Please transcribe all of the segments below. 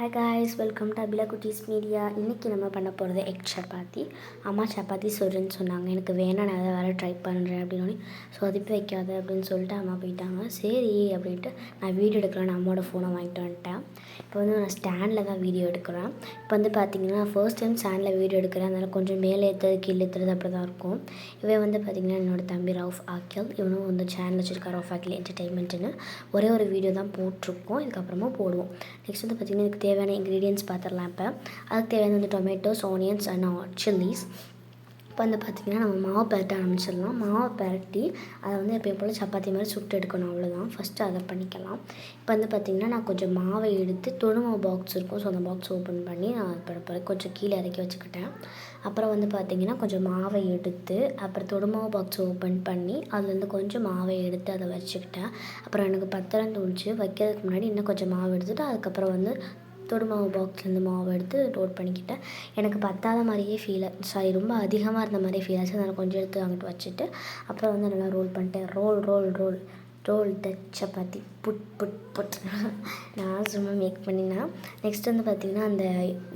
Hi guys, welcome to Abhila குட்டீஸ் media. இன்றைக்கி நம்ம பண்ண போகிறது எக் சப்பாத்தி. அம்மா சப்பாத்தி சொல்கிறேன்னு சொன்னாங்க. எனக்கு வேணாம், நான் அதை வேறு ட்ரை பண்ணுறேன் அப்படின்னு சொதப்பி வைக்காத அப்படின்னு சொல்லிட்டு அம்மா போயிட்டாங்க. சரி அப்படின்ட்டு நான் வீடியோ எடுக்கிறேன், அம்மாவோட ஃபோனை வாங்கிட்டு வந்துட்டேன். இப்போ நான் ஸ்டாண்டில் தான் வீடியோ எடுக்கிறேன். இப்போ பார்த்திங்கன்னா ஃபர்ஸ்ட் டைம் ஸ்டாண்டில் வீடியோ எடுக்கிறேன். அதனால் கொஞ்சம் மேலே ஏற்றுறது கீழே ஏற்றுறது அப்படி தான் இருக்கும். இவன் பார்த்திங்கன்னா என்னோடய தம்பி ரவுஃப் ஆக்கில். இவனும் சேனல் வச்சுருக்கா, ரவுஃப் ஆக்கில் என்டர்டெயின்மெண்ட்டுன்னு. ஒரே ஒரு வீடியோ தான் போட்டிருக்கோம், இதுக்கப்புறமா போடுவோம். நெக்ஸ்ட் பார்த்திங்கன்னா இதுக்கு தேவையான இன்க்ரீடியன்ட்ஸ் பார்த்துடலாம். இப்போ அதுக்கு தேவையான டொமேட்டோஸ், ஆனியன்ஸ் அண்ட் சில்லிஸ். இப்போ பார்த்திங்கன்னா நம்ம மாவு பெரட்ட ஆரம்பிச்சிடலாம். மாவை பெரட்டி அதை எப்பயும் போல் சப்பாத்தி மாதிரி சுட்டு எடுக்கணும், அவ்வளோதான். ஃபஸ்ட்டு அதை பண்ணிக்கலாம். இப்போ பார்த்திங்கன்னா நான் கொஞ்சம் மாவை எடுத்து தொடுமாவு பாக்ஸ் இருக்கும், ஸோ அந்த பாக்ஸ் ஓப்பன் பண்ணி நான் பிறகு கொஞ்சம் கீழே இறக்கி வச்சுக்கிட்டேன். அப்புறம் பார்த்திங்கன்னா கொஞ்சம் மாவை எடுத்து அப்புறம் தொடுமாவு பாக்ஸ் ஓப்பன் பண்ணி அதுலேருந்து கொஞ்சம் மாவை எடுத்து அதை வச்சுக்கிட்டேன். அப்புறம் எனக்கு பத்திரம் தோணுச்சு, வைக்கிறதுக்கு முன்னாடி இன்னும் கொஞ்சம் மாவு எடுத்துகிட்டு அதுக்கப்புறம் தொடுமாவு பாக்ஸ்லேருந்து மாவு எடுத்து ரோல் பண்ணிக்கிட்டேன். எனக்கு பத்தாத மாதிரியே ரொம்ப அதிகமாக இருந்த மாதிரி ஃபீல் ஆச்சு. அதனால் கொஞ்சம் எடுத்து அங்கிட்டு வச்சுட்டு அப்புறம் நல்லா ரோல் பண்ணிட்டேன். ரோல் த சப்பாத்தி புட் புட் புட் நான் சும்மா மேக் பண்ணினேன். நெக்ஸ்ட் பார்த்திங்கன்னா அந்த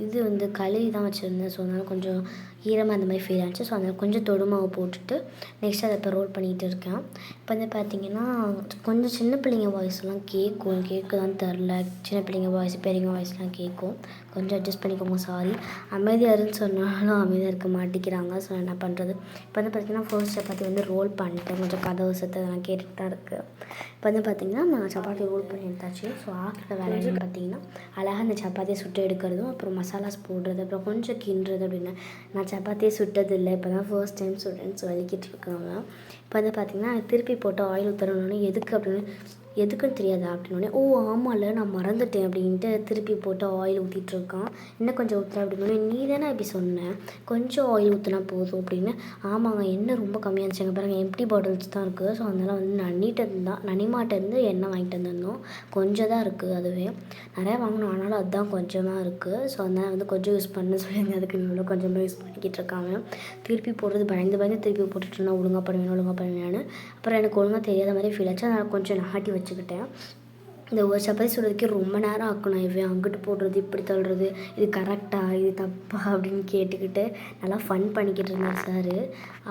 இது கழுவி தான் வச்சுருந்தேன். ஸோ அதனால் கொஞ்சம் ஈரமாக அந்த மாதிரி ஃபீல் ஆச்சு. ஸோ அதனால் கொஞ்சம் தொடுமாவு போட்டுட்டு நெக்ஸ்ட் அதை இப்போ ரோல் பண்ணிகிட்டு இருக்கேன். இப்போ பார்த்திங்கன்னா கொஞ்சம் சின்ன பிள்ளைங்க வாய்ஸ்லாம் கேட்கு தான் தெரில. சின்ன பிள்ளைங்க வாய்ஸ் பெரியவங்க வாய்ஸ்லாம் கேட்கும், கொஞ்சம் அட்ஜஸ்ட் பண்ணிக்கோங்க. சாரி. அமைதியாக இருன்னு சொன்னாலும் அமைதியாக இருக்க மாட்டேங்கிறாங்க. ஸோ என்ன பண்ணுறது. இப்போ பார்த்திங்கன்னா ஃபர்ஸ்ட் சப்பாத்தி ரோல் பண்ணிட்டேன். கொஞ்சம் கதவு சத்து அதெல்லாம் கேட்டுட்டு தான் இருக்குது. இப்போ பார்த்திங்கன்னா நான் சப்பாத்தி ரோல் பண்ணி எடுத்தாச்சு. ஸோ ஆக்கிற வேலைன்னு பார்த்திங்கன்னா அழகாக அந்த சப்பாத்தியை சுட்டு எடுக்கிறதும் அப்புறம் மசாலாஸ் போடுறது அப்புறம் கொஞ்சம் கிண்டுறது அப்படின்னு. நான் சப்பாத்தியே சுட்டதில்லை, இப்போ தான் ஃபர்ஸ்ட் டைம் சுடுறேன்னு சொல்லிக்கிட்டு இருக்காங்க. இப்போ பார்த்திங்கன்னா திருப்பி போட்டு ஆயில் ஊற்றணுன்னு எதுக்குன்னு தெரியாதா அப்படின்னோடனே, ஓ ஆமாம்ல நான் மறந்துட்டேன் அப்படின்ட்டு திருப்பி போட்டு ஆயில் ஊற்றிட்டுருக்கான். இன்னும் கொஞ்சம் ஊற்றுறேன் அப்படின்னோடனே, நீ தானே இப்படி சொன்னேன் கொஞ்சம் ஆயில் ஊற்றினா போதும் அப்படின்னு. ஆமாங்க, எண்ணெய் ரொம்ப கம்மியாக இருந்துச்சுங்க பாருங்கள், எம்டி பாட்டில்ஸ் தான் இருக்குது. ஸோ அதனால் நனிமாட்டேருந்து எண்ணெய் வாங்கிட்டு வந்திருந்தோம். கொஞ்சம் தான் இருக்குது, அதுவே நிறையா வாங்கணும், ஆனாலும் அதுதான் கொஞ்சமாக இருக்குது. ஸோ அதனால் கொஞ்சம் யூஸ் பண்ண சொல்லியிருந்தேன். அதுக்கு இவ்வளோ கொஞ்சமாக யூஸ் பண்ணிக்கிட்டு இருக்காங்க. திருப்பி போடுறது பயந்து திருப்பி போட்டுட்டு இருந்தால் ஒழுங்காக பண்ணுவேன்னு. அப்புறம் எனக்கு ஒழுங்காக தெரியாத மாதிரி ஃபீல் ஆச்சு. அதனால் கொஞ்சம் நாட்டி வச்சுக்கிட்டேன். இந்த ஒரு சப்பாத்தி சுடுறதுக்கே ரொம்ப நேரம் ஆக்கணும். இவன் அங்கிட்டு போடுறது இப்படி தள்ளுறது, இது கரெக்டாக இது தப்பா அப்படின்னு கேட்டுக்கிட்டு நல்லா ஃபன் பண்ணிக்கிட்டு இருந்தார் சார்.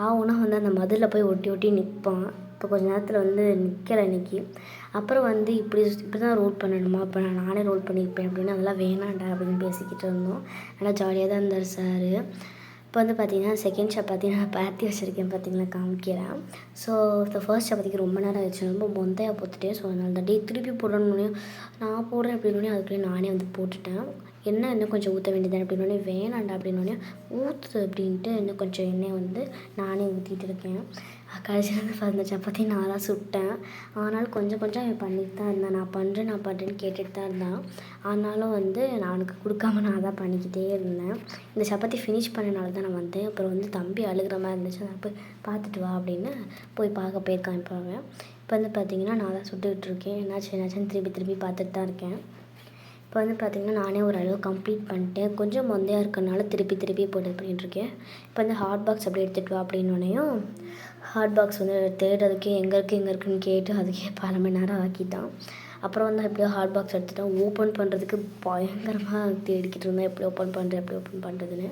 ஆகுனா அந்த மதிலில் போய் ஒட்டி நிற்பான். இப்போ கொஞ்சம் நேரத்தில் நிற்கலை இன்றைக்கி. அப்புறம் இப்படி தான் ரோல் பண்ணணுமா, இப்போ நானே ரோல் பண்ணியிருப்பேன் அப்படின்னு. அதெல்லாம் வேணாண்டா அப்படின்னு பேசிக்கிட்டு இருந்தோம். நல்லா ஜாலியாக தான் இருந்தார் சார். இப்போ பார்த்திங்கன்னா செகண்ட் சப்பாத்தி நான் பரத்தி வச்சுருக்கேன், பார்த்திங்களா காமிக்கிறேன். ஸோ இந்த ஃபர்ஸ்ட் சப்பாத்திக்கு ரொம்ப நேரம் ஆயிடுச்சு, ரொம்ப மொந்தையாக போட்டுட்டேன். ஸோ அதனால தான் திருப்பி போடணுன்னே நான் போடுறேன் அப்படின்னோடனே அதுக்குள்ளே நானே போட்டுட்டேன். இன்னும் கொஞ்சம் ஊற்ற வேண்டியது அப்படின்னோடனே வேணாண்டா அப்படின்னோடனே ஊற்று அப்படின்ட்டு இன்னும் கொஞ்சம் எண்ணெய் நானே ஊற்றிட்டு இருக்கேன். கடைசியில் அந்த சப்பாத்தி நான் தான் சுட்டேன். ஆனாலும் கொஞ்சம் அவன் பண்ணிட்டு தான் இருந்தான். நான் பண்ணுறேன்னு கேட்டுட்டு தான் இருந்தான். ஆனாலும் நான் அவனுக்கு கொடுக்காம நான் தான் பண்ணிக்கிட்டே இருந்தேன். இந்த சப்பாத்தி ஃபினிஷ் பண்ணனால தான் நான் வந்தேன். அப்புறம் தம்பி அழுகிற மாதிரி இருந்துச்சு, நான் போய் பார்த்துட்டு வா அப்படின்னு போய் பார்க்க போயிருக்கான். இப்போ அவன் இப்போ பார்த்திங்கன்னா நான் தான் சுட்டுக்கிட்டு இருக்கேன். என்னாச்சுன்னு திருப்பி பார்த்துட்டு தான் இருக்கேன். இப்போ பார்த்திங்கன்னா நானே ஒரு அளவு கம்ப்ளீட் பண்ணிட்டேன். கொஞ்சம் மொந்தையாக இருக்கிறனால திருப்பி போட்டு பண்ணிட்டுருக்கேன். இப்போ ஹாட் பாக்ஸ் அப்படியே எடுத்துகிட்டு வா அப்படின்னோடனையும் ஹாட் பாக்ஸ் தேடுறதுக்கே எங்கே இருக்குன்னு கேட்டு அதுக்கே பல மணி நேரம் ஆக்கிட்டான். அப்புறம் எப்படியோ ஹாட் பாக்ஸ் எடுத்துகிட்டேன். ஓப்பன் பண்ணுறதுக்கு பயங்கரமாக தேடிக்கிட்டு இருந்தேன், எப்படி ஓப்பன் பண்ணுறதுன்னு.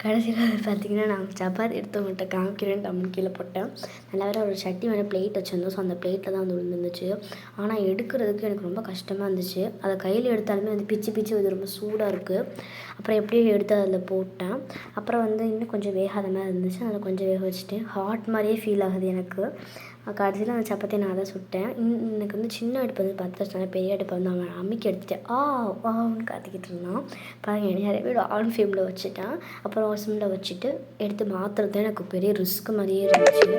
கடைசியில் பார்த்திங்கன்னா நான் சப்பாத்தி எடுத்து உங்கள்கிட்ட காமிக்கிறேன்னு டம்னு கீழே போட்டேன். நல்லா வேறு ஒரு சட்டி மேலே பிளேட் வச்சுருந்தோம். ஸோ அந்த பிளேட்டில் தான் விழுந்துருந்துச்சு. ஆனால் எடுக்கிறதுக்கு எனக்கு ரொம்ப கஷ்டமாக இருந்துச்சு. அதை கையில் எடுத்தாலுமே பிச்சு அது ரொம்ப சூடாக இருக்குது. அப்புறம் எப்படியும் எடுத்து அதில் போட்டேன். அப்புறம் இன்னும் கொஞ்சம் வேகாத மாதிரி இருந்துச்சு, அதில் கொஞ்சம் வேக வச்சுட்டேன். ஹாட் மாதிரியே ஃபீல் ஆகுது எனக்கு. கடைசியில் அந்த சப்பாத்தியை நான் தான் சுட்டேன். எனக்கு சின்ன அடுப்பு பற்ற பெரிய அடுப்பை அவன் அம்மிக்கி எடுத்துட்டேன். ஆன்னு காத்திக்கிட்டு இருந்தான். பாருங்க, நிறைய பேர் ஆன் ஃப்ளேமில் வச்சுட்டேன். அப்புறம் சிம்மில் வச்சுட்டு எடுத்து மாற்றுறது எனக்கு பெரிய ரிஸ்க் மாதிரியே இருந்துச்சு.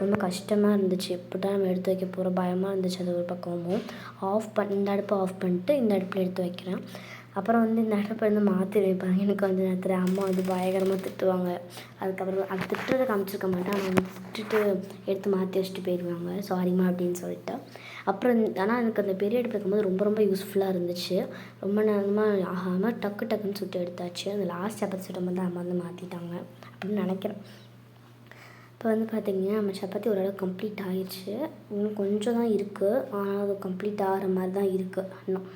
ரொம்ப கஷ்டமாக இருந்துச்சு. எப்படி தான் நம்ம எடுத்து வைக்க போகிறோம் பயமாக இருந்துச்சு. அது ஒரு பக்கமும் இந்த அடுப்பை ஆஃப் பண்ணிட்டு இந்த அடுப்பில் எடுத்து வைக்கிறேன். அப்புறம் இந்த அடுப்பை மாற்றி வைப்பாங்க. எனக்கு நேரத்தில் அம்மா பயங்கரமாக திட்டுவாங்க. அதுக்கப்புறம் அது திட்டுறதை காமிச்சிருக்க மாட்டேன், ஆனால் திட்டுட்டு எடுத்து மாற்றி வச்சுட்டு போயிடுவாங்க, சாரிம்மா அப்படின்னு சொல்லிட்டு. அப்புறம் ஆனால் எனக்கு அந்த பெரிய அடுப்பு இருக்கும்போது ரொம்ப யூஸ்ஃபுல்லாக இருந்துச்சு. ரொம்ப நேரமாக ஆகாமல் டக்குன்னு சுட்டு எடுத்தாச்சு. அந்த லாஸ்ட் சப்பாத்தி சுட்டும் தான் அம்மா மாற்றிட்டாங்க அப்படின்னு நினைக்கிறேன். இப்போ பார்த்திங்கன்னா நம்ம சப்பாத்தி ஓரளவு கம்ப்ளீட் ஆகிடுச்சு. இன்னும் கொஞ்சம் தான் இருக்குது, ஆனால் அது கம்ப்ளீட் ஆகிற மாதிரி தான் இருக்குது இன்னும்.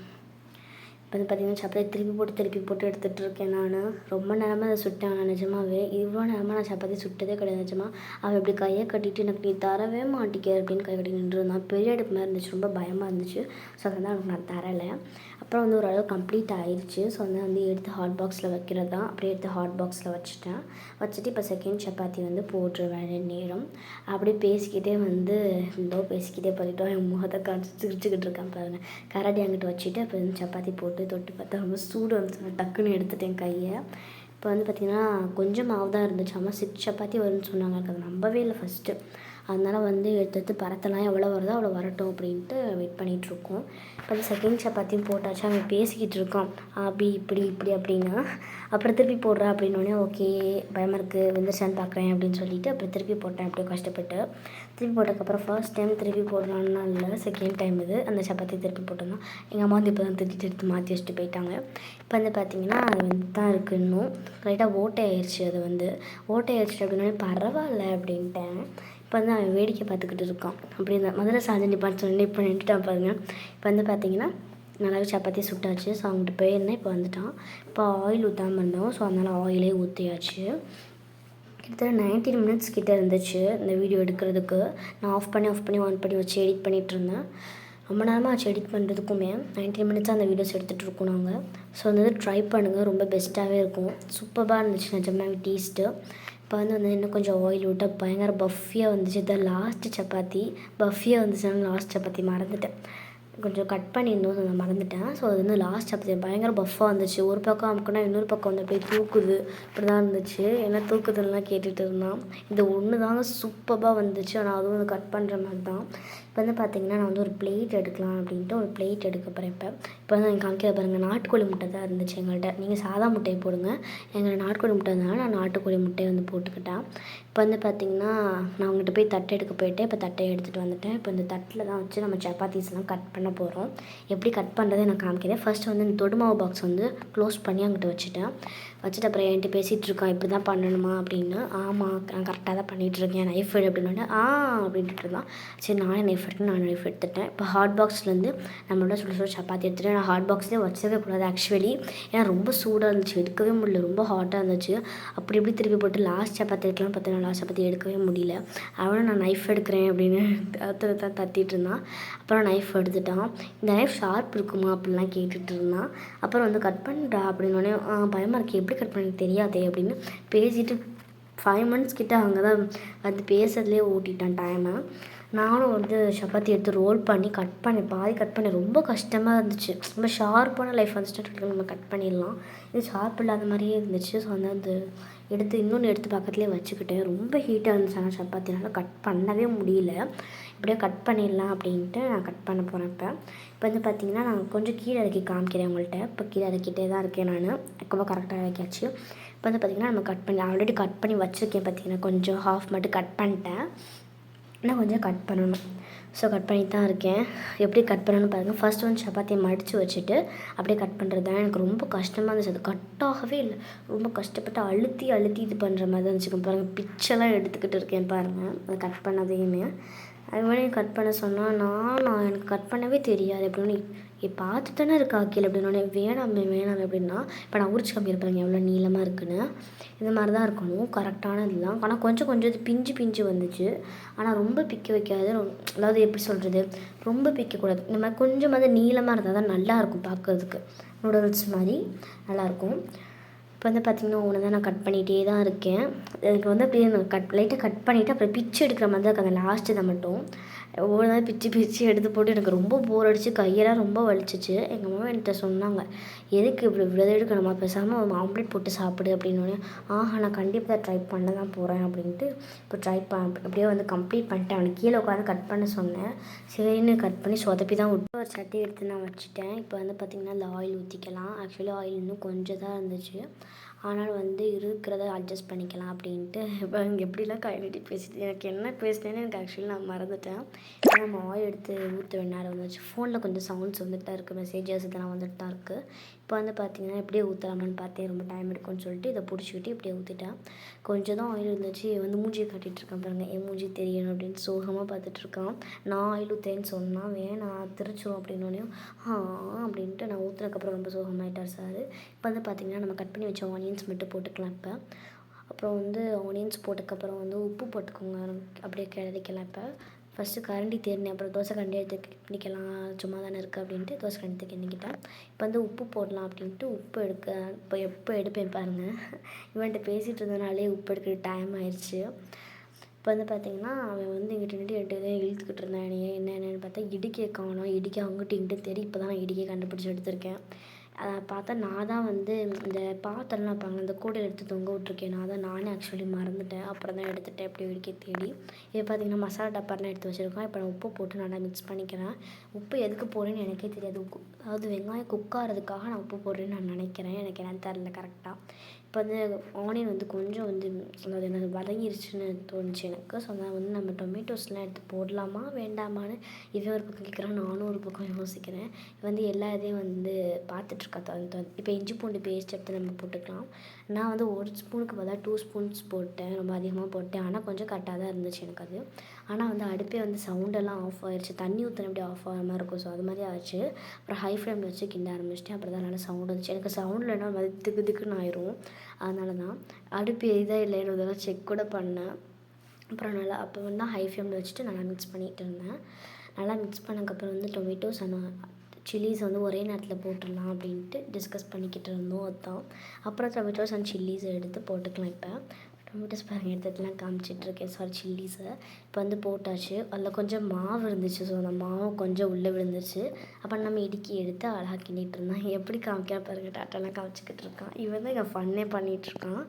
இப்போ வந்து பார்த்திங்கன்னா சப்பாத்தி திருப்பி போட்டு எடுத்துகிட்டு இருக்கேன் நான். ரொம்ப நேரமாக அதை சுட்டேன் நான் நிஜமாவே. இவ்வளோ நேரமாக நான் சப்பாத்தி சுட்டதே கிடையாது நிஜமா. அவன் இப்படி கையை கட்டிட்டு எனக்கு நீ தரவே மாட்டிக்க அப்படின்னு கை கட்டி நின்றுருந்தான். பெரிய அடுப்பு மாதிரி இருந்துச்சு, ரொம்ப பயமாக இருந்துச்சு. ஸோ அதனால் அவனுக்கு நான் தரலை. அப்புறம் வந்து ஓரளவு கம்ப்ளீட் ஆயிடுச்சு. ஸோ வந்து எடுத்து ஹாட் பாக்ஸில் வைக்கிறது தான். அப்படியே எடுத்து ஹாட் பாக்ஸில் வச்சுட்டு இப்போ செகண்ட் சப்பாத்தி வந்து போட்டுருவேன் நேரம். அப்படியே பேசிக்கிட்டே வந்து பேசிக்கிட்டே பண்ணிவிட்டோம். என் முகத்தை காய்ச்சி சிரிச்சுக்கிட்டு இருக்கான் பாருங்கள். கரடி அங்கிட்டு வச்சுட்டு அப்போ வந்து சப்பாத்தி போட்டு தொட்டு பார்த்தா ரொம்ப சூடு வந்து டக்குன்னு எடுத்துட்டேன் கையை. இப்போ வந்து பார்த்திங்கன்னா கொஞ்சம் மாவு தான் இருந்துச்சு. அம்மா 6 சப்பாத்தி வரும்னு சொன்னாங்க. எனக்கு அது நம்பவே இல்லை ஃபஸ்ட்டு. அதனால் வந்து எடுத்து பரத்தலாம், எவ்வளோ வருதோ அவ்வளோ வரட்டும் அப்படின்ட்டு வெயிட் பண்ணிகிட்ருக்கோம். இப்போ வந்து செகண்ட் சப்பாத்தியும் போட்டாச்சு. அவன் பேசிக்கிட்டு இருக்கான் அப்படி இப்படி அப்படின்னா. அப்புறம் திருப்பி போடுறா அப்படின்னோடனே ஓகே பயமாக இருக்குது வெந்துருச்சான்னு பார்க்குறேன் அப்படின்னு சொல்லிவிட்டு அப்புறம் திருப்பி போட்டேன். அப்படியே கஷ்டப்பட்டு திருப்பி போட்டதுக்கப்புறம் ஃபர்ஸ்ட் டைம் திருப்பி போடலான்னா இல்லை, செகண்ட் டைம் இது அந்த சப்பாத்தி திருப்பி போட்டோம்னா எங்கள் அம்மா வந்து இப்போ தான் திருப்பி எடுத்து மாற்றி வச்சுட்டு போயிட்டாங்க. இப்போ வந்து பார்த்திங்கன்னா அது வந்து தான் இருக்குது. இன்னும் லைட்டாக ஓட்டை ஆயிடுச்சு. அது வந்து ஓட்டை ஆயிடுச்சு அப்படின்னோடனே பரவாயில்ல அப்படின்ட்டேன். இப்போ வந்து அவன் வேடிக்கை பார்த்துக்கிட்டு இருக்கான். அப்படி இந்த முதல்ல சாஞ்சு நிற்பான்னு சொன்னேன், இப்போ நின்றுட்டான் பாருங்க. இப்போ வந்து பார்த்திங்கன்னா நல்லாவே சப்பாத்தி சுட்டாச்சு. ஸோ அவங்ககிட்ட போயிருந்தேன். இப்போ வந்துட்டான். இப்போ ஆயில் ஊற்றாமல் இருந்தோம். ஸோ அதனால் ஆயிலே ஊற்றியாச்சு. கிட்டத்தட்ட 19 மினிட்ஸ் கிட்டே இருந்துச்சு இந்த வீடியோ எடுக்கிறதுக்கு. நான் ஆன் பண்ணி வச்சு எடிட் பண்ணிகிட்ருந்தேன். ரொம்ப நேரமாக ஆச்சு எடிட் பண்ணுறதுக்குமே. 19 மினிட்ஸாக அந்த வீடியோஸ் எடுத்துகிட்டு இருக்கோம் நாங்கள். ஸோ வந்து ட்ரை பண்ணுங்கள், ரொம்ப பெஸ்ட்டாகவே இருக்கும். சூப்பராக இருந்துச்சு நிஜமாவே டேஸ்ட்டு. இப்போ வந்து இன்னும் கொஞ்சம் ஆயில் விட்டால் பயங்கர பஃபியாக வந்துச்சு. இதான் லாஸ்ட்டு சப்பாத்தி. பஃபியாக வந்துச்சுன்னா லாஸ்ட் சப்பாத்தி மறந்துட்டேன். கொஞ்சம் கட் பண்ணியிருந்தோம், நான் மறந்துட்டேன். ஸோ அது வந்து லாஸ்ட் சப்பாத்தி பயங்கர பஃபாக இருந்துச்சு. ஒரு பக்கம் அமுக்குனா இன்னொரு பக்கம் வந்து அப்படியே தூக்குது. இப்படி தான் இருந்துச்சு. என்ன தூக்குதுன்னெலாம் கேட்டுகிட்டு இருந்தான். இந்த ஒன்று தாங்க சூப்பராக வந்துச்சு. ஆனால் அதுவும் வந்து கட் பண்ணுற மாதிரி தான். இப்போ வந்து பார்த்திங்கன்னா நான் வந்து ஒரு பிளேட் எடுக்கலாம் அப்படின்ட்டு ஒரு பிளேட் எடுக்க போகிறேன். இப்போ வந்து எனக்கு காமிக்கிற பாருங்கள், நாட்டுக்கோழி முட்டை தான் இருந்துச்சு எங்கள்கிட்ட. நீங்கள் சாதா முட்டையை போடுங்க, எங்கள் நாட்டுக்கோழி முட்டை இருந்தாலும் நான் நாட்டுக்கோழி முட்டையை வந்து போட்டுக்கிட்டேன். இப்போ வந்து பார்த்திங்கன்னா நான் அவங்ககிட்ட போய் தட்டை எடுக்க போயிட்டேன். இப்போ தட்டையை எடுத்துகிட்டு வந்துட்டேன். இப்போ இந்த தட்டில் தான் வச்சு நம்ம சப்பாத்திஸ்லாம் கட் பண்ண போகிறோம். எப்படி கட் பண்ணுறதை நான் காமிக்கிறேன். ஃபஸ்ட்டு வந்து இந்த தொடுமாவு பாக்ஸ் வந்து க்ளோஸ் பண்ணி அங்கிட்ட வச்சுட்டு அப்புறம் என்கிட்ட பேசிகிட்டு இருக்கான், இப்படி தான் பண்ணணுமா அப்படின்னு. ஆமாம் நான் கரெக்டாக தான் பண்ணிகிட்ருக்கேன், நைஃப் எடு அப்படின்னோடனே அப்படின்ட்டு இருந்தான். சரி நானே நைஃப் எடுத்துட்டேன். இப்போ ஹாட் பாக்ஸ்லேருந்து நம்மளோட சுட சப்பாத்தி எடுத்துகிட்டு நான் ஹாட் பாக்ஸ்லேயே வச்சவே கூடாது ஆக்சுவலி. ஏன்னா ரொம்ப சூடாக இருந்துச்சு, எடுக்கவே முடியல, ரொம்ப ஹாட்டாக இருந்துச்சு. அப்படி இப்படி திருப்பி போட்டு லாஸ்ட் சப்பாத்தி எடுக்கலாம் பார்த்தா லாஸ்ட் சப்பாத்தி எடுக்கவே முடியல. அவனை நான் நைஃப் எடுக்கிறேன் அப்படின்னு தான் தட்டிகிட்டு இருந்தான். அப்புறம் நைஃப் எடுத்துட்டான். இந்த நைஃப் ஷார்ப் இருக்குமா அப்படின்லாம் கேட்டுட்டு இருந்தான். அப்புறம் வந்து கட் பண்ணுறா அப்படின்னோடனே பயமாக இருக்குது, எப்படி கட் பண்ண தெரியாதே அப்படின்னு பேசிட்டு 5 மினிட்ஸ் கிட்ட அங்கே தான் வந்து பேசுறதுலேயே ஓட்டிட்டான் டைமை. நானும் வந்து சப்பாத்தி எடுத்து ரோல் பண்ணி பாதி கட் பண்ணி ரொம்ப கஷ்டமாக இருந்துச்சு. ரொம்ப ஷார்ப்பான லைஃப் வந்துச்சுட்டு நம்ம கட் பண்ணிடலாம். இது ஷார்ப் இல்லாத மாதிரியே இருந்துச்சு. ஸோ வந்து அது இன்னொன்று எடுத்து பக்கத்துலேயே வச்சுக்கிட்டேன். ரொம்ப ஹீட்டாக இருந்துச்சு ஆனால் சப்பாத்தினால கட் பண்ணவே முடியல. இப்படியே கட் பண்ணிடலாம் அப்படின்ட்டு நான் கட் பண்ண போகிறேன். இப்போ வந்து பார்த்திங்கன்னா நான் கொஞ்சம் கீழே இறக்கி காமிக்கிறேன் உங்கள்கிட்ட. இப்போ கீழே இறக்கிட்டே தான் இருக்கேன் நான். ரொம்ப கரெக்டாக இறக்கியாச்சு. இப்போ வந்து பார்த்திங்கன்னா நம்ம கட் பண்ணி ஆல்ரெடி கட் பண்ணி வச்சுருக்கேன். பார்த்திங்கன்னா கொஞ்சம் ஹாஃப் மட்டும் கட் பண்ணிட்டேன். இன்னும் கொஞ்சம் கட் பண்ணணும். ஸோ கட் பண்ணிட்டு தான் இருக்கேன். எப்படி கட் பண்ணணும்னு பாருங்கள். ஃபஸ்ட்டு வந்து சப்பாத்தியை மடித்து வச்சுட்டு அப்படியே கட் பண்ணுறது தான் எனக்கு ரொம்ப கஷ்டமாக இருந்துச்சு. அது கட் ஆகவே இல்லை. ரொம்ப கஷ்டப்பட்டு அழுத்தி இது பண்ணுற மாதிரி தான் இருந்துச்சு. பாருங்கள் பிச்செல்லாம் எடுத்துக்கிட்டு இருக்கேன் பாருங்கள். அதை கட் பண்ணதையுமே அது மாதிரி கட் பண்ண சொன்னால் எனக்கு கட் பண்ணவே தெரியாது அப்படின்னு பார்த்து தானே இருக்கா கீழே அப்படின்னோடனே வேணாமே அப்படின்னா. இப்போ நான் உரிச்சு காமிக்கிறேன் எவ்வளோ நீளமாக இருக்குன்னு. இந்த மாதிரி தான் இருக்கணும், கரெக்டானது தான். ஆனால் கொஞ்சம் இது பிஞ்சு வந்துச்சு. ஆனால் ரொம்ப பிக்க வைக்காது. அதாவது எப்படி சொல்கிறது, ரொம்ப பிக்கக்கூடாது. இந்த மாதிரி கொஞ்சம் வந்து நீளமாக இருந்தால் தான் நல்லாயிருக்கும் பார்க்குறதுக்கு. நூடுல்ஸ் மாதிரி நல்லாயிருக்கும். இப்போ வந்து பார்த்திங்கன்னா ஒன்று தான் நான் கட் பண்ணிகிட்டே தான் இருக்கேன். எனக்கு வந்து அப்படியே லைட்டாக கட் பண்ணிவிட்டு அப்புறம் பிச்சு எடுக்கிற மாதிரி தான் இருக்குது அந்த லாஸ்ட்டு தான் மட்டும். ஒவ்வொரு நாள் பிச்சு எடுத்து போட்டு எனக்கு ரொம்ப போர் அடிச்சு கையெல்லாம் ரொம்ப வலிச்சிச்சு. எங்கள் அம்மா என்கிட்ட சொன்னாங்க, எதுக்கு இவ்வளோ எடுக்கணுமா, பேசாமல் ஆம்லேட் போட்டு சாப்பிடு அப்படின்னோடனே நான் கண்டிப்பாக ட்ரை பண்ண தான் போகிறேன் அப்படின்ட்டு இப்போ அப்படியே வந்து கம்ப்ளீட் பண்ணிட்டேன். அவனுக்கு கீழே உட்காந்து கட் பண்ண சொன்னேன். சரின்னு கட் பண்ணி சொதப்பி தான் விட்டு ஒரு சட்டி எடுத்து நான் வச்சுட்டேன். இப்போ வந்து பார்த்திங்கன்னா அதில் ஆயில் ஊற்றிக்கலாம். ஆக்சுவலி ஆயில் இன்னும் கொஞ்சம் தான் இருந்துச்சு. ஆனால் வந்து இருக்கிறத அட்ஜஸ்ட் பண்ணிக்கலாம் அப்படின்ட்டு. இப்போ இங்கே எப்படிலாம் கை நீட்டி பேசிட்டு எனக்கு என்ன பேசினேன்னு எனக்கு ஆக்சுவலி நான் மறந்துட்டேன். நம்ம ஆயில் எடுத்து ஊற்ற வேண்டிய நேரம் வந்துச்சு. ஃபோனில் கொஞ்சம் சவுண்ட்ஸ் வந்துட்டு தான் இருக்குது, மெசேஜஸ் இதெல்லாம் வந்துட்டு தான் இருக்குது. இப்போ வந்து பார்த்திங்கன்னா இப்படியே ஊற்றலாமான்னு பார்த்தேன், ரொம்ப டைம் எடுக்கும்னு சொல்லிட்டு இதை பிடிச்சிக்கிட்டு இப்படியே ஊற்றிட்டேன். கொஞ்சம் தான் ஆயில் இருந்துச்சு. வந்து மூஞ்சியை காட்டிகிட்ருக்கான் பாருங்க, என் மூஞ்சி தெரியணும் அப்படின்னு சோகமாக பார்த்துட்ருக்கான். நான் ஆயில் ஊற்றேன்னு சொன்னால் வேணாம் திருச்சிரும் அப்படின்னோடனையும் அப்படின்ட்டு நான் ஊற்றுனதுக்கப்புறம் ரொம்ப சோகமாயிட்டார் சார். இப்போ வந்து பார்த்திங்கன்னா நம்ம கட் பண்ணி வச்ச ஆனியன்ஸ் மட்டும் போட்டுக்கலாம். இப்போ அப்புறம் வந்து ஆனியன்ஸ் போட்டதுக்கப்புறம் வந்து உப்பு போட்டுக்கோங்க, அப்படியே கிளறிக்கலாம். இப்போ ஃபஸ்ட்டு கரண்டி தேர்னேன், அப்புறம் தோசை கரண்டி எடுத்து கிண்டிக்கலாம், சும்மா தானே இருக்குது அப்படின்ட்டு தோசை கரண்டி எடுத்து கிண்டிக்கிட்டேன். இப்போ வந்து உப்பு போடலாம் அப்படின்ட்டு உப்பு எப்போ எடுப்பேன் பாருங்கள். இவன்கிட்ட பேசிகிட்டு இருந்தனாலே உப்பு எடுக்கிற டைம் ஆயிடுச்சு. இப்போ வந்து பார்த்திங்கன்னா அவன் வந்து இங்கிட்ட நின்று என்கிட்ட இழுத்துக்கிட்டு இருந்தான். என்னென்னு பார்த்தா இடிக்கையை காணோம். இடிக்க அங்கிட்டு இங்கிட்டு தேடி இப்போ தான் நான் இடிக்கை கண்டுபிடிச்சி எடுத்திருக்கேன். பார்த்தா நான் தான் வந்து இந்த பாத்திரம்லாம் வைப்பாங்க, இந்த கூடையில் எடுத்து தொங்க விட்ருக்கேன். நானே ஆக்சுவலி மறந்துட்டேன். அப்புறம் தான் எடுத்துகிட்டேன் எப்படி இடிக்க தேடி. இப்போ பார்த்திங்கன்னா மசாலா டப்பாலாம் எடுத்து வச்சுருக்கோம். இப்போ நான் உப்பு போட்டு நல்லா மிக்ஸ் பண்ணிக்கிறேன். உப்பு எதுக்கு போடுறேன்னு எனக்கே தெரியாது. அதாவது வெங்காயம் குக் ஆகிறதுக்காக நான் உப்பு போடுறேன்னு நான் நினைக்கிறேன். எனக்கு என்னன்னு தெரில கரெக்டாக. இப்போ வந்து ஆனியன் வந்து கொஞ்சம் வந்து அதாவது எனக்கு வதங்கிருச்சுன்னு தோணுச்சு எனக்கு. ஸோ அதனால் வந்து நம்ம டொமேட்டோஸ்லாம் எடுத்து போடலாமா வேண்டாமான்னு இவன் ஒரு பக்கம் கேட்குறான், நானும் ஒரு பக்கம் யோசிக்கிறேன். வந்து எல்லா இதையும் வந்து பார்த்துட்ருக்கா. இப்போ இஞ்சி பூண்டு பேஸ்ட் எடுத்து நம்ம போட்டுக்கலாம். நான் வந்து 1 ஸ்பூனுக்கு பதிலாக 2 ஸ்பூன்ஸ் போட்டேன், ரொம்ப அதிகமாக போட்டேன். ஆனால் கொஞ்சம் கரெக்டாக தான் இருந்துச்சு எனக்கு அது. ஆனால் வந்து அடுப்பே வந்து சவுண்டெல்லாம் ஆஃப் ஆகிடுச்சு. தண்ணி ஊற்றின எப்படி ஆஃப் ஆகிற மாதிரி இருக்கும், ஸோ அது மாதிரி ஆச்சு. அப்புறம் ஹை ஃப்ளேமில் வச்சு கிண்ட ஆரம்பிச்சிட்டேன். அப்புறம் தான் நல்லா சவுண்ட் வந்துச்சு. எனக்கு சவுண்ட் இல்லைன்னா மாதிரி திக்கு திக்குன்னு ஆயிரும். அதனால தான் அடுப்பு எரியுதா இல்லைன்னு இதெல்லாம் செக் கூட பண்ணேன். அப்புறம் நல்லா அப்போ வந்து ஹை ஃப்ளேமில் வச்சுட்டு நல்லா மிக்ஸ் பண்ணிகிட்டு இருந்தேன். நல்லா மிக்ஸ் பண்ணதுக்கப்புறம் வந்து டொமேட்டோஸ் சில்லிஸ் வந்து ஒரே நேரத்தில் போட்டுடலாம் அப்படின்ட்டு டிஸ்கஸ் பண்ணிக்கிட்டு இருந்தோம். அதுதான் அப்புறம் டொமேட்டோஸ் அண்ட் சில்லிஸை எடுத்து போட்டுக்கலாம். இப்போ டொமேட்டோஸ் பாருங்கள் எடுத்துலாம் காமிச்சிட்ருக்கேன், சாரி சில்லிஸை. இப்போ வந்து போட்டாச்சு. அதில் கொஞ்சம் மாவு இருந்துச்சு, ஸோ அந்த மாவு கொஞ்சம் உள்ளே விழுந்துச்சு. அப்புறம் நம்ம இடுக்கி எடுத்து அழகாக கிண்டிகிட்டு இருந்தோம். எப்படி காமிக்க பாருங்கள், டாட்டாலாம் காமிச்சிக்கிட்டு இருக்கான். இவன் தான் இங்கே ஃபன்னே பண்ணிகிட்ருக்கான்.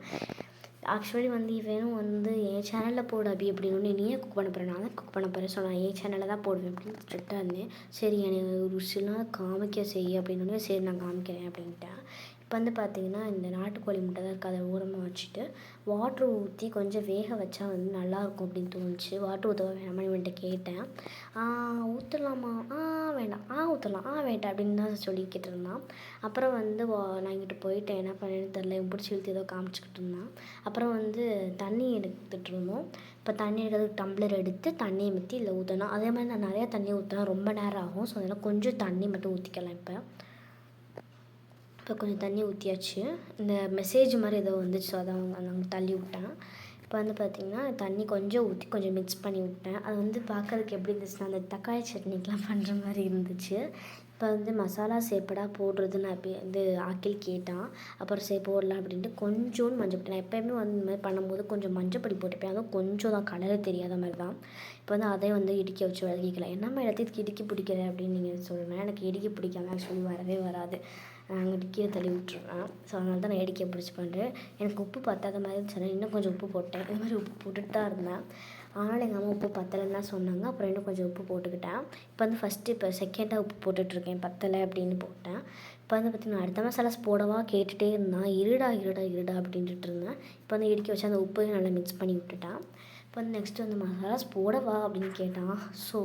ஆக்சுவலி வந்து இவனும் வந்து என் சேனலில் போடு அபி அப்படின்னு, நீயே குக் பண்ண போகிறேன், நான் தான் குக் பண்ண போகிறேன், ஸோ நான் என் சேனலில் தான் போடுவேன் அப்படின்னு ஸ்ட்ரிக்டாக இருந்தேன். சரி எனக்கு ஒரு சில நாள் காமிக்க செய்ய அப்படின்னு, சரி நான் காமிக்கிறேன் அப்படின்ட்டேன். இப்போ வந்து பார்த்திங்கன்னா இந்த நாட்டுக்கோழி முட்டை தான் இருக்குது, அதை ஓரமாக வச்சுட்டு வாட்ரு ஊற்றி கொஞ்சம் வேக வச்சா வந்து நல்லாயிருக்கும் அப்படின்னு தோணுச்சு. வாட்ரு ஊற்றவா வேணாமா இவன்கிட்ட கேட்டேன். ஊற்றலாமா, வேண்டாம், ஊற்றலாம், வேண்டாம் அப்படின்னு தான் சொல்லிக்கிட்டு இருந்தான். அப்புறம் வந்து நான் இங்கிட்டு போயிட்டேன், என்ன பண்ணேன்னு தெரில, இவன் பிடிச்சி இழுத்து ஏதோ காமிச்சிக்கிட்டு இருந்தான். அப்புறம் வந்து தண்ணி எடுத்துகிட்டு இருந்தோம். இப்போ தண்ணி எடுக்கிறதுக்கு டம்ளர் எடுத்து தண்ணியை ஊற்றி இதில் ஊற்றணும். அதே மாதிரி நான் நிறையா தண்ணி ஊற்றினா ரொம்ப நேரம் ஆகும், ஸோ அதனால் கொஞ்சம் தண்ணி மட்டும் ஊற்றிக்கலாம். இப்போ கொஞ்சம் தண்ணி ஊற்றியாச்சு. இந்த மெசேஜ் மாதிரி ஏதோ வந்துச்சு, ஸோ அதை அவங்க தள்ளி விட்டேன். இப்போ வந்து பார்த்திங்கன்னா தண்ணி கொஞ்சம் ஊற்றி கொஞ்சம் மிக்ஸ் பண்ணி விட்டேன். அது வந்து பார்க்குறதுக்கு எப்படி இருந்துச்சுன்னா அந்த தக்காளி சட்னிக்கெலாம் பண்ணுற மாதிரி இருந்துச்சு. இப்போ வந்து மசாலா சேப்படா போடுறதுன்னு அப்படி வந்து ஆக்கில் கேட்டான். அப்புறம் போடலாம் அப்படின்ட்டு கொஞ்சோண்டு மஞ்சள் பொடி, நான் எப்போயுமே வந்து இந்த மாதிரி பண்ணும்போது கொஞ்சம் மஞ்சள் பொடி போட்டுப்பேன், அதுவும் கொஞ்சம் தான், கலரே தெரியாத மாதிரி தான். இப்போ வந்து அதை வந்து இடிக்க வச்சு வதக்கிக்கலாம். என்னம்மா எல்லாத்தையும் இடுக்கி பிடிக்கிற அப்படின்னு நீங்கள் சொல்லுவேன். எனக்கு இடுக்கி பிடிக்காம ஆக்சுவலி வரவே வராது, அங்கே கீழே தள்ளி விட்டுருவேன். ஸோ அதனால தான் நான் இடிக்க பிடிச்சி பண்ணுறேன். எனக்கு உப்பு பத்தாத மாதிரி இருந்துச்சுன்னா இன்னும் கொஞ்சம் உப்பு போட்டேன். இது மாதிரி உப்பு போட்டுட்டு தான் இருந்தேன். ஆனாலும் எங்கள் அம்மா உப்பு பத்தலைன்னு தான் சொன்னாங்க. அப்புறம் இன்னும் கொஞ்சம் உப்பு போட்டுக்கிட்டேன். இப்போ வந்து இப்போ செகண்டாக உப்பு போட்டுட்ருக்கேன், பத்தலை அப்படின்னு போட்டேன். இப்போ வந்து பார்த்திங்கன்னா அடுத்த மசாலாஸ் போடவா கேட்டுகிட்டே இருந்தான். இருடா அப்படின்ட்டு இருந்தேன். இப்போ வந்து இடிக்க வச்சு அந்த உப்பையும் நல்லா மிக்ஸ் பண்ணி விட்டுட்டேன். இப்போ வந்து நெக்ஸ்ட்டு வந்து மசாலாஸ் போடவா அப்படின்னு கேட்டான். ஸோ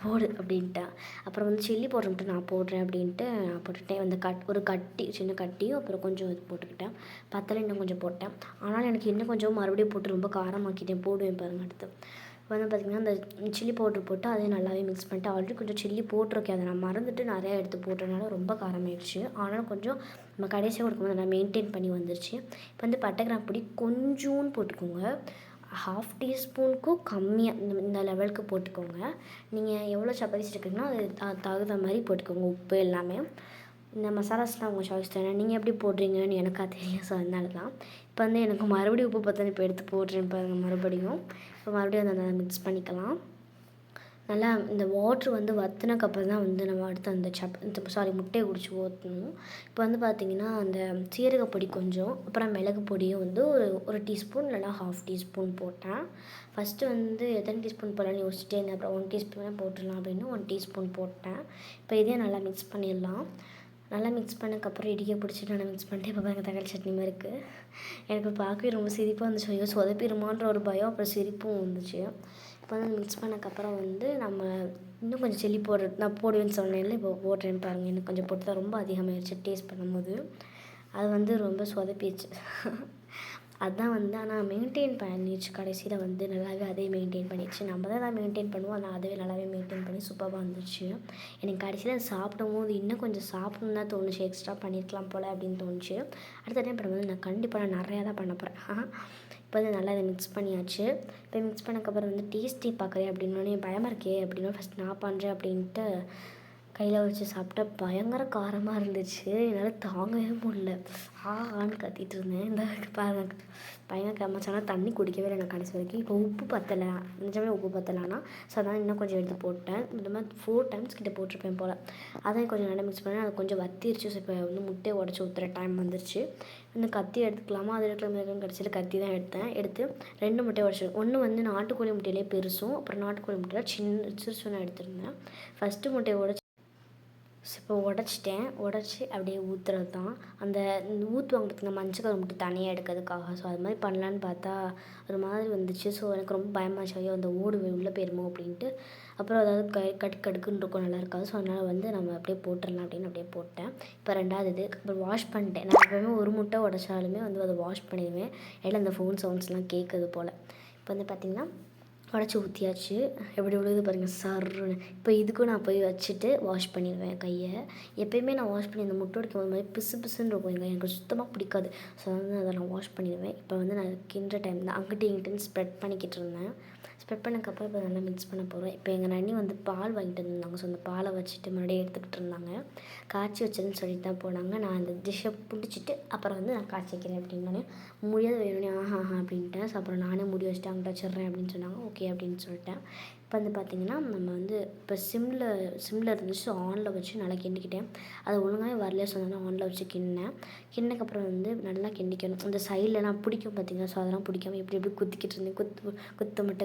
போடு அப்படின்ட்டேன். அப்புறம் வந்து சில்லி பவுடர் மட்டும் நான் போடுறேன் அப்படின்ட்டு நான் போட்டுட்டேன். அந்த ஒரு சின்ன கட்டியும் அப்புறம் கொஞ்சம் இது போட்டுக்கிட்டேன். பத்தலை இன்னும் கொஞ்சம் போட்டேன். ஆனால் எனக்கு இன்னும் கொஞ்சம் மறுபடியும் போட்டு ரொம்ப காரமாக்கிட்டேன், போடுவேன் பாருங்கள் அடுத்து. இப்போ வந்து பார்த்திங்கன்னா அந்த சில்லி பவுட்ரு போட்டு அதையும் நல்லாவே மிக்ஸ் பண்ணிட்டு, ஆல்ரெடி கொஞ்சம் சில்லி போட்டிருக்கேன், அதை நான் மறந்துட்டு நிறையா எடுத்து போட்டனால ரொம்ப காரமாயிடுச்சு. ஆனாலும் கொஞ்சம் நம்ம கடைசியாக கொடுக்கும்போது நான் மெயின்டைன் பண்ணி வந்துருச்சு. இப்போ வந்து பட்டை கிராம்பு பொடி கொஞ்சோன்னு போட்டுக்கோங்க, 1/2 டீஸ்பூனுக்கும் கம்மியாக இந்த லெவலுக்கு போட்டுக்கோங்க. நீங்கள் எவ்வளோ சப்பாத்தி சேர்க்குறீங்களோ அது தகுந்த மாதிரி போட்டுக்கோங்க, உப்பு எல்லாமே. இந்த மசாலாஸ்லாம் உங்கள் சாய்ஸ் தானே, நீங்கள் எப்படி போடுறீங்கன்னு எனக்கா தெரியும், ஸோ அதனால தான். இப்போ வந்து எனக்கு மறுபடியும் உப்பு பத்தலை, இப்போ எடுத்து போடுறேன் பாருங்கள் மறுபடியும். இப்போ மறுபடியும் அதை மிக்ஸ் பண்ணிக்கலாம். நல்லா இந்த வாட்ரு வந்து வற்றினக்கப்புறம் தான் வந்து நம்ம அடுத்து அந்த முட்டையை உடிச்சு ஊற்றணும். இப்போ வந்து பார்த்திங்கன்னா அந்த சீரகப்பொடி கொஞ்சம், அப்புறம் மிளகு பொடியும் வந்து ஒரு டீஸ்பூன் இல்லைனா 1/2 டீஸ்பூன் போட்டேன். ஃபஸ்ட்டு வந்து எத்தனை டீஸ்பூன் போடலான்னு யோசிச்சுட்டே இருந்தேன். அப்புறம் 1 டீஸ்பூனே போட்டுடலாம் அப்படின்னு 1 டீஸ்பூன் போட்டேன். இப்போ இதையும் நல்லா மிக்ஸ் பண்ணிடலாம். நல்லா மிக்ஸ் பண்ணதுக்கப்புறம் இடிக்க பிடிச்சிட்டு நல்லா மிக்ஸ் பண்ணிட்டு இப்போ பாருங்கள் தக்காளி சட்னி மாதிரி இருக்குது. எனக்கு பார்க்கவே ரொம்ப சிரிப்பாக இருந்துச்சு. ஐயோ சொதப்பிடுமான்ற ஒரு பயம், அப்புறம் சிரிப்பும் வந்துச்சு. இப்போ வந்து மிக்ஸ் பண்ணக்கப்புறம் வந்து நம்ம இன்னும் கொஞ்சம் சில்லி நான் போடுவேன்னு சொன்னேன்ல, இப்போ போடுறேன் பாருங்கள். எனக்கு கொஞ்சம் போட்டு தான் ரொம்ப அதிகமாகிடுச்சு டேஸ்ட் பண்ணும்போது. அது வந்து ரொம்ப சொதப்பிடுச்சு. அதான் வந்து ஆனால் மெயின்டைன் பண்ணிடுச்சு கடைசியில் வந்து நல்லாவே அதே மெயின்டைன் பண்ணிடுச்சு. நம்ம தான் எதாவது மெயின்டைன் பண்ணுவோம், ஆனால் அதுவே நல்லாவே மெயின்டைன் பண்ணி சூப்பராக வந்துருச்சு. எனக்கு கடைசியில் அது சாப்பிடும்போது இன்னும் கொஞ்சம் சாப்பிட்ணுன்னு தான் தோணுச்சு, எக்ஸ்ட்ரா பண்ணியிருக்கலாம் போல் அப்படின்னு தோணுச்சு. அடுத்த டைம் அப்புறம் வந்து நான் கண்டிப்பாக நிறையா தான் பண்ண போகிறேன். இப்போ வந்து நல்லா இதை மிக்ஸ் பண்ணியாச்சு. இப்போ மிக்ஸ் பண்ணக்கப்புறம் வந்து டேஸ்ட்டி பார்க்குறேன் அப்படின்னோடனே பயமாக இருக்கே அப்படின்னா ஃபஸ்ட் நான் பண்ணுறேன் அப்படின்ட்டு கையில் வச்சு சாப்பிட்டா பயங்கர காரமாக இருந்துச்சு. என்னால் தாங்கவே முடியல. ஆன்னு கத்திகிட்டு இருந்தேன். இந்த பாருங்க பயங்கர காமிச்சானா தண்ணி குடிக்கவே இல்லை நான் கடைசி வரைக்கும். இப்போ உப்பு பத்தலை, நிஜமே உப்பு பத்தலைன்னா ஸோ அதனால் இன்னும் கொஞ்சம் எடுத்து போட்டேன். இந்த மாதிரி 4 டைம்ஸ் கிட்ட போட்டிருப்பேன் போல். அதையும் கொஞ்சம் நல்லா மிக்ஸ் பண்ணேன். அது கொஞ்சம் வத்திருச்சு. ஸோ இப்போ வந்து முட்டையை உடச்சி ஊற்றுற டைம் வந்துருச்சு. இந்த கத்தி எடுத்துக்கலாமா அது எடுக்கலாமா கடைசியில் கத்தி தான் எடுத்து 2 முட்டையை உடச்சி, ஒன்று வந்து நாட்டுக்கோழி முட்டையிலே பெருசும், அப்புறம் நாட்டுக்கோழி முட்டையில் சிறுசுன்னு எடுத்துருந்தேன். ஃபஸ்ட்டு முட்டையை உடச்சி இப்போ உடச்சி அப்படியே ஊற்றுறது தான். அந்த ஊற்றுவாங்க பார்த்திங்கன்னா மஞ்சள் கலர் மட்டும் தனியாக எடுக்கிறதுக்காக. ஸோ அது மாதிரி பண்ணலான்னு பார்த்தா ஒரு மாதிரி வந்துச்சு. ஸோ எனக்கு ரொம்ப பயமாச்சு, ஐயோ அந்த ஓடு உள்ளே போயிருமோ அப்படின்ட்டு. அப்புறம் அதாவது கடுக்குன்னு இருக்கும், நல்லா இருக்காது. ஸோ அதனால் வந்து நம்ம அப்படியே போட்டுடலாம் அப்படின்னு அப்படியே போட்டேன். இப்போ 2வது இது அப்புறம் வாஷ் பண்ணிட்டேன். நான் எப்போவுமே ஒரு முட்டை உடச்சாலுமே வந்து அதை வாஷ் பண்ணிடுவேன். இடையில அந்த ஃபோன் சவுண்ட்ஸ்லாம் கேட்குது போல். இப்போ வந்து பார்த்திங்கன்னா உடச்சி ஊற்றியாச்சு. எப்படி விழுது பாருங்கள் சர்ருன்னு. இப்போ இதுக்கும் நான் போய் வச்சுட்டு வாஷ் பண்ணிடுவேன் கையை. எப்போயுமே நான் வாஷ் பண்ணி அந்த முட்டை உடைக்கும் போது மாதிரி பிசுன்னு இருக்கும் எங்கள் எனக்கு சுத்தமாக பிடிக்காது. ஸோ வந்து அதை நான் வாஷ் பண்ணிடுவேன். இப்போ வந்து நான் கிண்டுற டைம் தான் அங்கிட்டு இங்கிட்டுன்னு ஸ்ப்ரெட் பண்ணிக்கிட்டு இருந்தேன். ஸ்ப்ரெட் பண்ணக்கப்புறம் இப்போ நல்லா மிக்ஸ் பண்ண போகிறேன். இப்போ எங்கள் நன்னி வந்து பால் வாங்கிட்டு வந்திருந்தாங்க. ஸோ அந்த பாலை வச்சுட்டு மறுபடியும் எடுத்துக்கிட்டு இருந்தாங்க. காய்ச்சி வச்சதுன்னு சொல்லிட்டு தான் போனாங்க. நான் அந்த டிஷ்ஷை பிடிச்சிட்டு அப்புறம் வந்து நான் காய்ச்சி வைக்கிறேன் அப்படின்னோடனே முடியாது வேணும்னே ஆஹா அப்படின்ட்டேன். ஸோ அப்புறம் நானே முடி வச்சுட்டு அங்கிட்ட வச்சிட்றேன் அப்படின்னு சொன்னாங்க. ஓகே அப்படின்னு சொல்லிட்டேன். இப்போ வந்து பார்த்திங்கன்னா நம்ம வந்து இப்போ சிம்மில் இருந்துச்சு. ஆனில் வச்சு நல்லா கிண்டிக்கிட்டேன். அது ஒழுங்காகவே வரலையே சொன்னாலும் ஆனில் வச்சு கிண்டினக்கப்புறம் வந்து நல்லா கிண்டிக்கணும். அந்த சைட்லலாம் பிடிக்கும் பார்த்திங்கன்னா. ஸோ அதெல்லாம் பிடிக்காமல் எப்படி குத்திக்கிட்டு இருந்தேன்.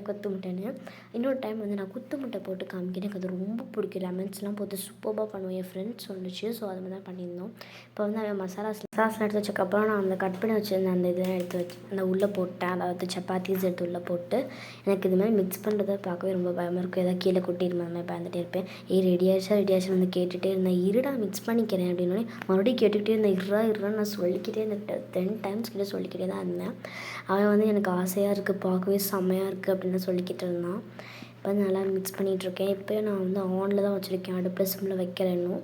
குத்து முட்டைன்னு. இன்னொரு டைம் வந்து நான் குத்து முட்டை போட்டு காமிக்கிறேன். எனக்கு அது ரொம்ப பிடிக்கும். லெமன்ஸ்லாம் போட்டு சூப்பராக பண்ணுவேன். என் ஃப்ரெண்ட்ஸ் சொன்னிச்சு. ஸோ அது மாதிரி தான் பண்ணியிருந்தோம். இப்போ வந்து அவன் மசாலாஸ்லாம் எடுத்து வச்சக்கப்புறம் நான் அந்த கட் பண்ணி வச்சுருந்தேன் அந்த இதெல்லாம் எடுத்து வச்சு அந்த உள்ளே போட்டேன். அதாவது சப்பாத்திஸ் எடுத்து உள்ளே போட்டு எனக்கு இது மாதிரி மிக்ஸ் பண்ணுறதை பார்க்கவே ரொம்ப பயமாக இருக்கும். ஏதாவது கீழே கொட்டிடுமா மாதிரி பயந்துகிட்டே இருப்பேன். ரெடி ஆயிடுச்சு வந்து கேட்டுகிட்டே இருந்தேன். இருடா மிக்ஸ் பண்ணிக்கிறேன் அப்படின்னே மறுபடியும் கேட்டுக்கிட்டே இருந்தேன். இருறான்னு நான் சொல்லிக்கிட்டே இருந்தேன். 10 டைம்ஸ் கிட்டே சொல்லிக்கிட்டே தான் இருந்தேன். அவன் வந்து எனக்கு ஆசையாக இருக்குது, பார்க்கவே செம்மையாக இருக்குது அப்படின்னு சொல்லிக்கிட்டு இருந்தான். இப்போ வந்து நல்லா மிக்ஸ் பண்ணிகிட்ருக்கேன். இப்போ நான் வந்து ஆனில் தான் வச்சுருக்கேன், அடுப்பில் சிம்மில் வைக்கல இன்னும்.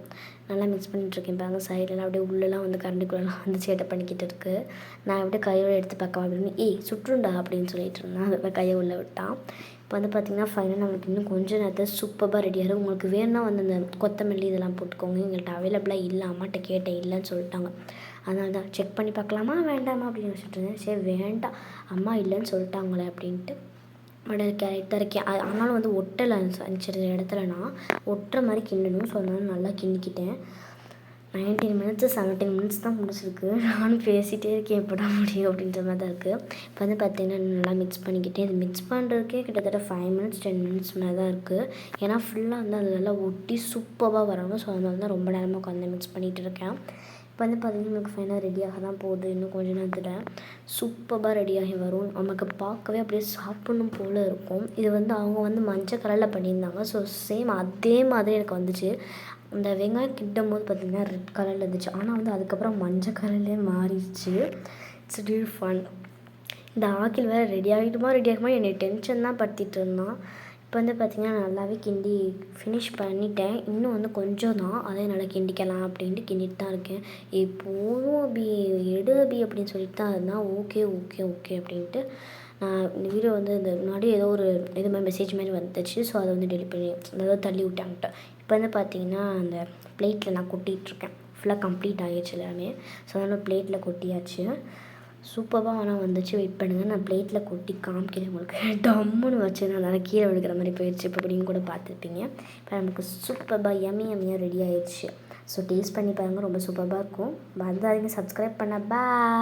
நல்லா மிக்ஸ் பண்ணிகிட்ருக்கேன். இப்போ அங்கே சைடெல்லாம் அப்படியே உள்ளெல்லாம் வந்து கரண்டிக்குள்ளெல்லாம் வந்து சேட்டை பண்ணிக்கிட்டு இருக்குது. நான் அப்படியே கையோடு எடுத்து பார்க்க அப்படின்னு சுற்றுண்டா அப்படின்னு சொல்லிட்டு இருந்தேன். அதில் கையை உள்ளே விட்டான். இப்போ வந்து பார்த்திங்கன்னா ஃபைனலாக நம்மளுக்கு இன்னும் கொஞ்சம் நேரத்தில் சூப்பராக ரெடியாகும். உங்களுக்கு வேணும்னா வந்து அந்த கொத்தமல்லி இதெல்லாம் போட்டுக்கோங்க. எங்கள்கிட்ட அவைலபிளாக இல்லை, அம்மாட்ட கேட்டேன் இல்லைன்னு சொல்லிட்டாங்க. அதனால தான் செக் பண்ணி பார்க்கலாமா வேண்டாமா அப்படின்னு வச்சுட்டு இருந்தேன். சரி வேண்டாம், அம்மா இல்லைன்னு சொல்லிட்டாங்களே அப்படின்ட்டு கரெக்டாக இருக்கேன். ஆனாலும் வந்து ஒட்டலை சில இடத்துலனா ஒட்டுற மாதிரி கிண்டணும். ஸோ அதனால நல்லா கிண்டிக்கிட்டேன். 19 மினிட்ஸு 17 மினிட்ஸ் தான் முடிச்சிருக்கு. நானும் பேசிகிட்டே இருக்கேன் எப்படா முடியும் அப்படின்ற மாதிரி தான் இருக்குது. இப்போ வந்து பார்த்திங்கன்னா நல்லா மிக்ஸ் பண்ணிக்கிட்டேன். இது மிக்ஸ் பண்ணுறதுக்கே கிட்டத்தட்ட 5 மினிட்ஸ் 10 மினிட்ஸ் மேலே தான் இருக்குது. ஏன்னா ஃபுல்லாக வந்து அது நல்லா ஒட்டி சூப்பராக வரணும். ஸோ அதனால தான் ரொம்ப நேரமாக உட்காந்து மிக்ஸ் பண்ணிகிட்டு இருக்கேன். இப்போ வந்து பார்த்திங்கன்னா நமக்கு ஃபைனலாக ரெடியாக தான் போகுது. இன்னும் கொஞ்சம் நேரத்தில் சூப்பராக ரெடியாகி வரும். நமக்கு பார்க்கவே அப்படியே சாப்பிட்ணும் போல் இருக்கும். இது வந்து அவங்க வந்து மஞ்சள் கலரில் பண்ணியிருந்தாங்க. ஸோ சேம் அதே மாதிரி எனக்கு வந்துச்சு. அந்த வெங்காயம் கிண்டும் போது பார்த்திங்கன்னா ரெட் கலரில் இருந்துச்சு. ஆனால் வந்து அதுக்கப்புறம் மஞ்சள் கலர்லேயே மாறிடுச்சு. It's real fun. இந்த ஆக்கில் வேறு ரெடி ஆகிடுமா என்னை டென்ஷன் தான் படுத்திகிட்டு இருந்தான். இப்போ வந்து பார்த்திங்கன்னா நல்லாவே கிண்டி ஃபினிஷ் பண்ணிட்டேன். இன்னும் வந்து கொஞ்சம் தான், அதே நல்லா கிண்டிக்கலாம் அப்படின்ட்டு கிண்டிட்டு தான் இருக்கேன். போதும் அபி எடு அபி அப்படின்னு சொல்லிட்டு தான் இருந்தான். ஓகே அப்படின்ட்டு நான் இந்த வீடியோ வந்து இந்த முன்னாடி ஏதோ ஒரு இது மாதிரி மெசேஜ் மாதிரி வந்துச்சு. ஸோ அதை வந்து டெலிட் பண்ணி அதாவது தள்ளி விட்டான்ட்டேன். இப்போ வந்து பார்த்திங்கன்னா அந்த பிளேட்டில் நான் கொட்டிகிட்ருக்கேன். ஃபுல்லாக கம்ப்ளீட் ஆகிடுச்சு எல்லாமே. ஸோ அதனால் பிளேட்டில் கொட்டியாச்சு. சூப்பராக ஆனால் வந்துச்சு. வெயிட் பண்ணுங்கள், நான் பிளேட்டில் கொட்டி காமிக்கிறேன் உங்களுக்கு. டம்முன்னு வச்சு நான் நல்லா கீழே விழுக்கிற மாதிரி போயிடுச்சு. இப்போ அப்படின்னு கூட பார்த்துருப்பீங்க. இப்போ நமக்கு சூப்பராக யம்மியாக ரெடி ஆகிடுச்சு. ஸோ டேஸ்ட் பண்ணி பாருங்கள், ரொம்ப சூப்பராக இருக்கும். மறந்துடாதீங்க சப்ஸ்கிரைப் பண்ண. பாய்.